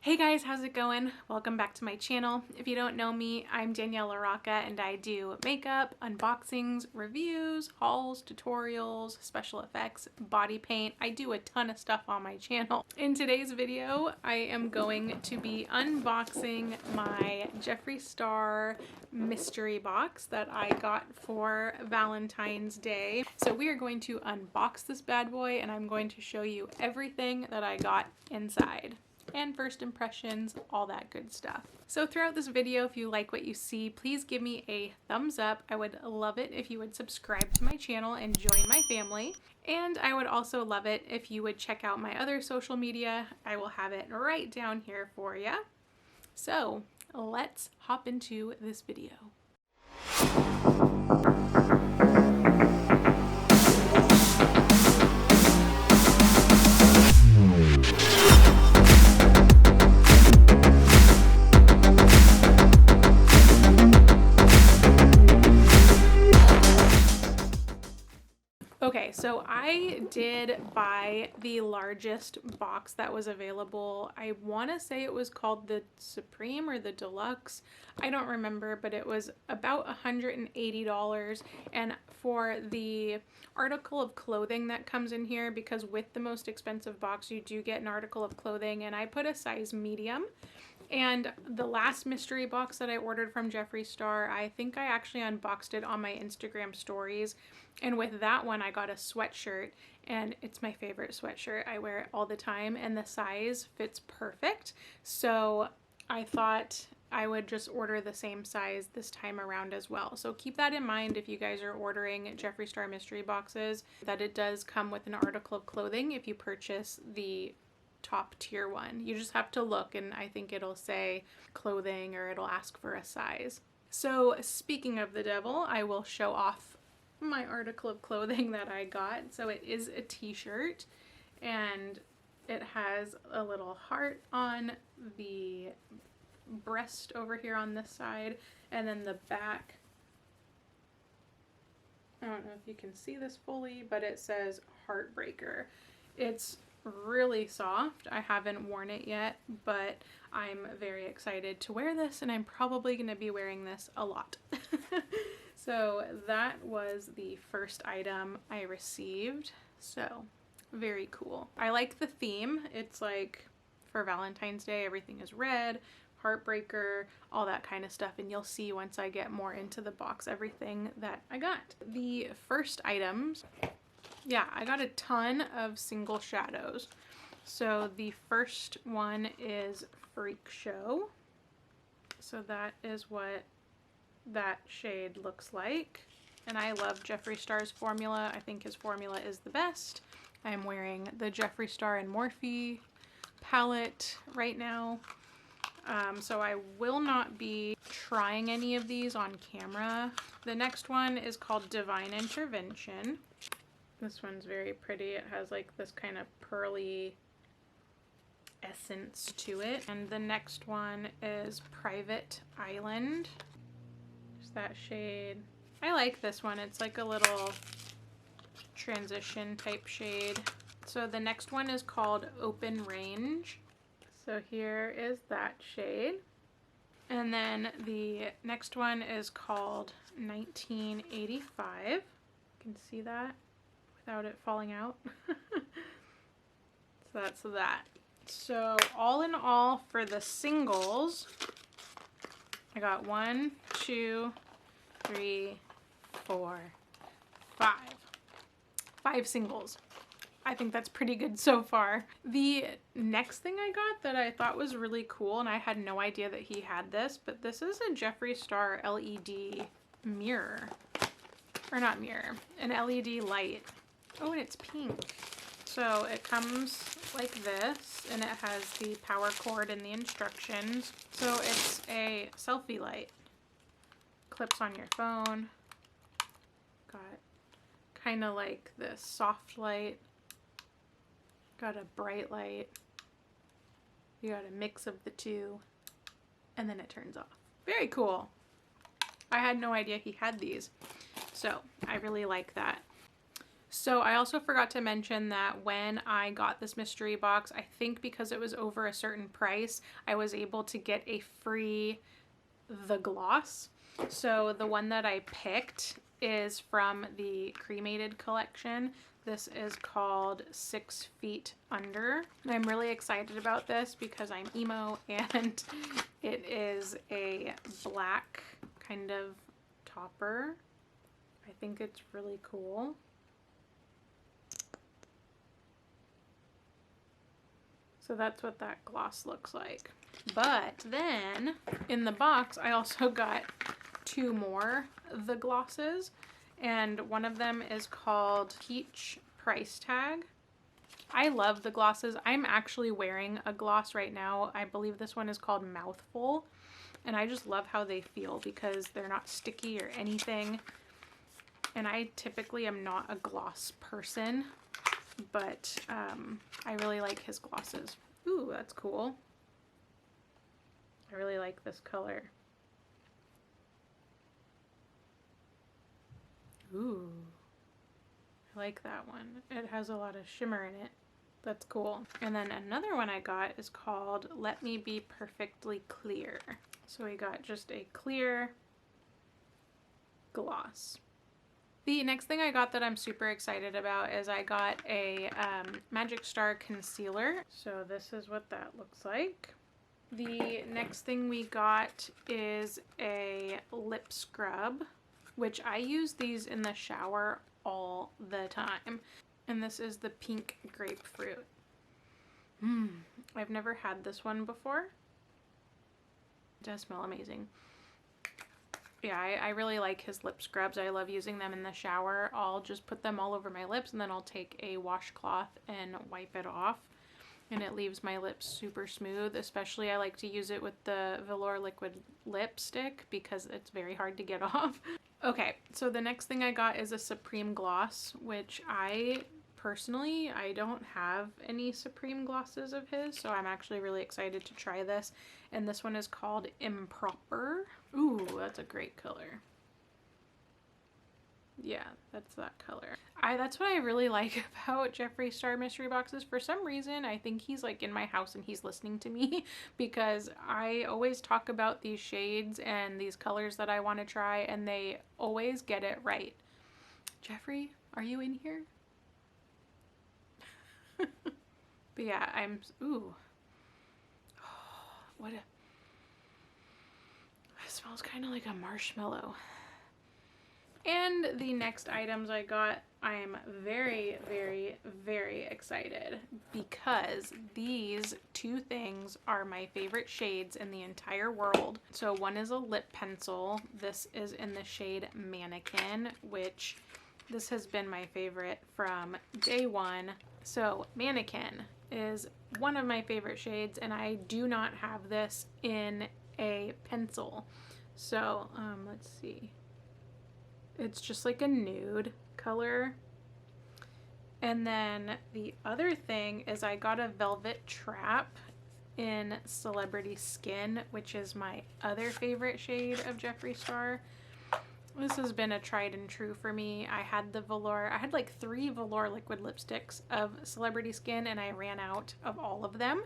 Hey guys, how's it going? Welcome back to my channel. If you don't know me, I'm Danielle LaRocca and I do makeup, unboxings, reviews, hauls, tutorials, special effects, body paint. I do a ton of stuff on my channel. In today's video, I am going to be unboxing my Jeffree Star mystery box that I got for Valentine's Day. So we are going to unbox this bad boy and I'm going to show you everything that I got inside. And first impressions, all that good stuff. So throughout this video, if you like what you see, please give me a thumbs up. I would love it if you would subscribe to my channel and join my family. And I would also love it if you would check out my other social media. I will have it right down here for you. So let's hop into this video. Okay, so I did buy the largest box that was available. I want to say it was called the Supreme or the Deluxe. I don't remember, but it was about $180. And for the article of clothing that comes in here, because with the most expensive box, you do get an article of clothing, and I put a size medium. And the last mystery box that I ordered from Jeffree Star, I think I actually unboxed it on my Instagram stories. And with that one, I got a sweatshirt, and it's my favorite sweatshirt. I wear it all the time, and the size fits perfect. So I thought I would just order the same size this time around as well. So keep that in mind if you guys are ordering Jeffree Star mystery boxes, that it does come with an article of clothing if you purchase the top tier one. You just have to look, and I think it'll say clothing or it'll ask for a size. So speaking of the devil, I will show off my article of clothing that I got. So it is a t-shirt, and it has a little heart on the breast over here on this side, and then the back, I don't know if you can see this fully, but it says Heartbreaker. It's really soft. I haven't worn it yet, but I'm very excited to wear this, and I'm probably going to be wearing this a lot. So that was the first item I received. So very cool. I like the theme. It's like for Valentine's Day, everything is red, Heartbreaker, all that kind of stuff, and you'll see once I get more into the box everything that I got. The first items, yeah, I got a ton of single shadows. So the first one is Freak Show. So that is what that shade looks like. And I love Jeffree Star's formula. I think his formula is the best. I am wearing the Jeffree Star and Morphe palette right now. So I will not be trying any of these on camera. The next one is called Divine Intervention. This one's very pretty. It has like this kind of pearly essence to it. And the next one is Private Island. Just that shade. I like this one. It's like a little transition type shade. So the next one is called Open Range. So here is that shade. And then the next one is called 1985. You can see that without it falling out. So that's that. So all in all, for the singles, I got 1, 2, 3, 4, 5. 5 singles. I think that's pretty good so far. The next thing I got that I thought was really cool, and I had no idea that he had this, but this is a Jeffree Star LED mirror. Or not mirror, an LED light. Oh, and it's pink. So it comes like this, and it has the power cord and the instructions. So it's a selfie light. Clips on your phone. Got kind of like this soft light. Got a bright light. You got a mix of the two, and then it turns off. Very cool. I had no idea he had these, so I really like that. So I also forgot to mention that when I got this mystery box, I think because it was over a certain price, I was able to get a free the gloss. So the one that I picked is from the cremated collection. This is called 6 Feet Under. I'm really excited about this because I'm emo and it is a black kind of topper. I think it's really cool. So that's what that gloss looks like. But then in the box, I also got 2 more the glosses, and one of them is called Peach Price Tag. I love the glosses. I'm actually wearing a gloss right now. I believe this one is called Mouthful, and I just love how they feel because they're not sticky or anything. And I typically am not a gloss person, but I really like his glosses. Ooh, that's cool. I really like this color. Ooh, I like that one. It has a lot of shimmer in it. That's cool. And then another one I got is called Let Me Be Perfectly Clear. So we got just a clear gloss. The next thing I got that I'm super excited about is I got a Magic Star concealer. So this is what that looks like. The next thing we got is a lip scrub, which I use these in the shower all the time. And this is the pink grapefruit. I've never had this one before. It does smell amazing. Yeah, I really like his lip scrubs. I love using them in the shower. I'll just put them all over my lips and then I'll take a washcloth and wipe it off. And it leaves my lips super smooth. Especially I like to use it with the Velour Liquid Lipstick because it's very hard to get off. Okay, so the next thing I got is a Supreme gloss, which I don't have any Supreme glosses of his, so I'm actually really excited to try this. And this one is called Improper. Ooh, that's a great color. Yeah, that's that color. That's what I really like about Jeffree Star mystery boxes. For some reason, I think he's like in my house and he's listening to me because I always talk about these shades and these colors that I want to try and they always get it right. Jeffree, are you in here? But yeah, ooh. It smells kind of like a marshmallow. And the next items I got, I am very, very, very excited because these 2 things are my favorite shades in the entire world. So one is a lip pencil. This is in the shade Mannequin, which this has been my favorite from day one. So Mannequin is one of my favorite shades and I do not have this in a pencil. So let's see. It's just like a nude color. And then the other thing is I got a Velvet Trap in Celebrity Skin, which is my other favorite shade of Jeffree Star. This has been a tried and true for me. I had like 3 Velour liquid lipsticks of Celebrity Skin and I ran out of all of them.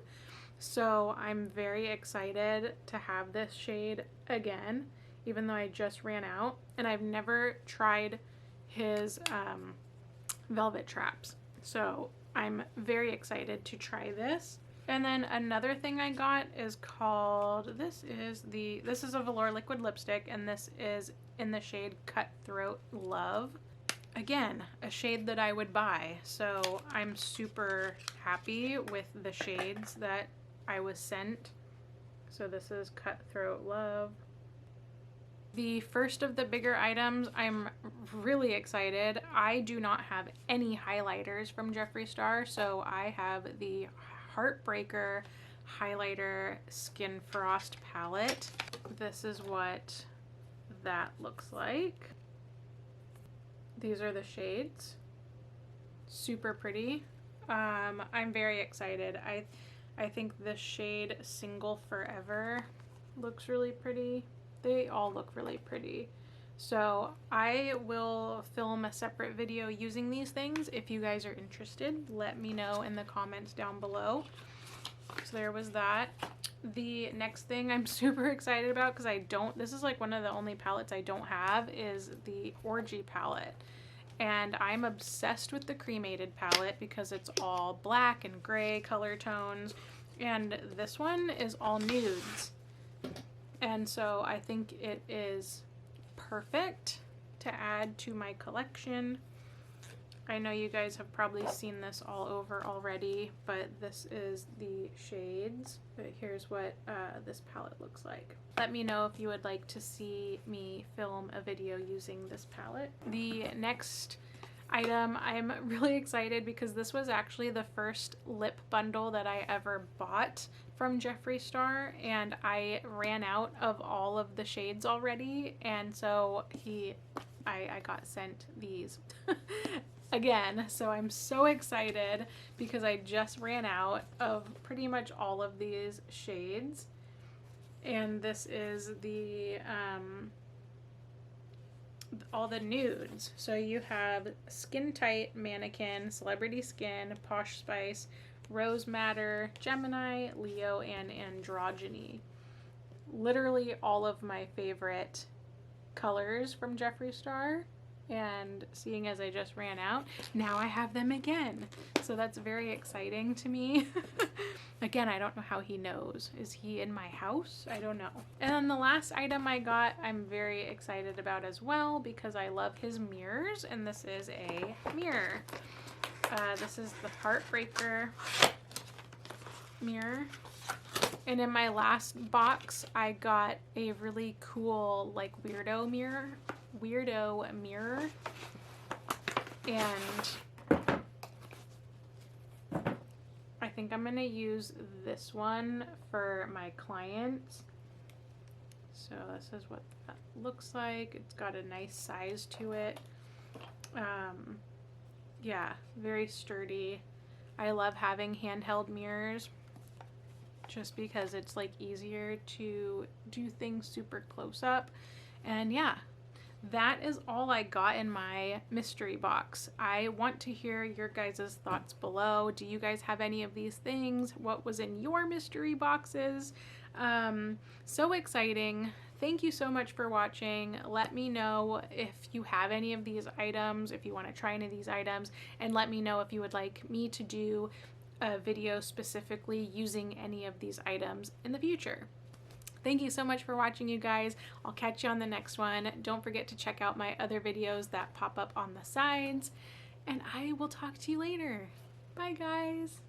So I'm very excited to have this shade again, even though I just ran out. And I've never tried his Velvet Traps. So I'm very excited to try this. And then another thing I got is called, this is a Velour liquid lipstick and this is in the shade Cutthroat Love. Again, a shade that I would buy. So I'm super happy with the shades that I was sent. So this is Cutthroat Love. The first of the bigger items, I'm really excited. I do not have any highlighters from Jeffree Star, so I have the Heartbreaker Highlighter Skin Frost palette. This is what that looks like. These are the shades. Super pretty. I'm very excited. I think this shade Single Forever looks really pretty. They all look really pretty. So I will film a separate video using these things. If you guys are interested, let me know in the comments down below. So there was that. The next thing I'm super excited about, because this is like one of the only palettes I don't have, is the Orgy palette. And I'm obsessed with the cremated palette because it's all black and gray color tones. And this one is all nudes. And so I think it is perfect to add to my collection. I know you guys have probably seen this all over already, but this is the shades. But here's what this palette looks like. Let me know if you would like to see me film a video using this palette. The next item, I'm really excited because this was actually the first lip bundle that I ever bought from Jeffree Star, and I ran out of all of the shades already, and so I got sent these again. So I'm so excited because I just ran out of pretty much all of these shades. And this is the all the nudes. So you have Skin Tight, Mannequin, Celebrity Skin, Posh Spice, Rose Madder, Gemini, Leo, and Androgyny. Literally all of my favorite colors from Jeffree Star. And seeing as I just ran out, now I have them again. So that's very exciting to me. Again, I don't know how he knows. Is he in my house? I don't know. And then the last item I got, I'm very excited about as well because I love his mirrors, and this is a mirror. This is the Heartbreaker mirror. And in my last box, I got a really cool, like, weirdo mirror. And I think I'm gonna use this one for my clients. So this is what that looks like. It's got a nice size to it. Yeah, very sturdy. I love having handheld mirrors just because it's like easier to do things super close up. And yeah, that is all I got in my mystery box. I want to hear your guys' thoughts below. Do you guys have any of these things? What was in your mystery boxes? So exciting. Thank you so much for watching. Let me know if you have any of these items, if you want to try any of these items, and let me know if you would like me to do a video specifically using any of these items in the future. Thank you so much for watching, you guys. I'll catch you on the next one. Don't forget to check out my other videos that pop up on the sides, and I will talk to you later. Bye, guys.